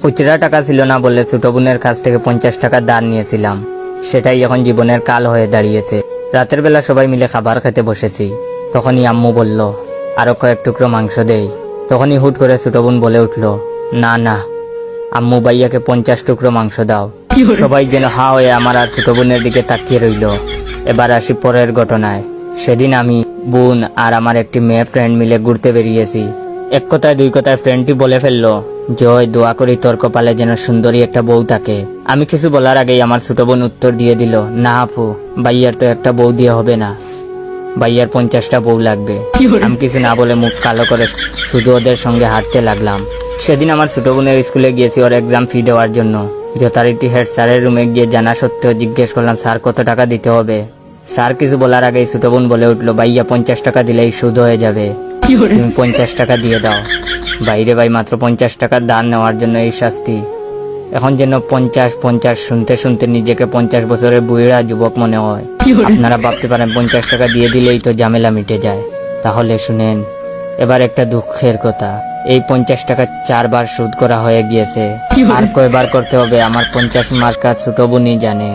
খুচরা টাকা ছিল না বলে ছোট বোনের কাছ থেকে 50 টাকা ধার নিয়েছিলাম। সেটাই এখন জীবনের কাল হয়ে দাঁড়িয়েছে। রাতের বেলা সবাই মিলে খাবার খেতে বসেছি। তখনই আম্মু বলল, আরো কয়েক টুকরো মাংস দেই। তখনই হুট করে ছোট বোন বলে উঠল, না না আম্মু, ভাইয়াকে 50 টুকরো মাংস দাও। সবাই যেন হা হয়ে আমার আর ছোট বোনের দিকে তাকিয়ে রইল। এবার আসি পরের ঘটনায়। সেদিন আমি, বোন আর আমার একটি মেয়ে ফ্রেন্ড মিলে ঘুরতে বেরিয়েছি। এক কথায় দুই কথায় ফ্রেন্ডটি বলে ফেললো, জয় দোয়া করি তোর কপালে যেন সুন্দরী একটা বউ থাকে। আমি কিছু বলার আগেই আমার ছোট বোন উত্তর দিয়ে দিল, না আপু, ভাইয়ার তো একটা বউ দিয়ে হবে না, ভাইয়ার 50টা বউ লাগবে। আমি কিছু না বলে মুখ কালো করে শুধু ওদের সঙ্গে হাঁটতে লাগলাম। সেদিন আমার ছোট বোনের স্কুলে গিয়েছি ওর এক্সাম ফি দেওয়ার জন্য। যথারীতি হেড স্যারের রুমে গিয়ে জানা সত্ত্বেও জিজ্ঞেস করলাম, স্যার কত টাকা দিতে হবে? স্যার কিছু বলার আগেই ছোট বোন বলে উঠলো, ভাইয়া 50 টাকা দিলেই সুদ হয়ে যাবে, তুমি 50 টাকা দিয়ে দাও। বাইরে ভাই, মাত্র 50 টাকার দান নেওয়ার জন্য এই শাস্তি। এখন যেন 50 শুনতে শুনতে নিজেকে 50 বছরের বুড়া যুবক মনে হয়। আপনারা ভাবতে পারেন 50 টাকা দিয়ে দিলেই তো ঝামেলা মিটে যায়। তাহলে শুনেন এবার একটা দুঃখের কথা, এই 50 টাকা 4 বার সুদ করা হয়ে গিয়েছে। আর কয়বার করতে হবে আমার 50 মার্কা ছোট বোনই জানে।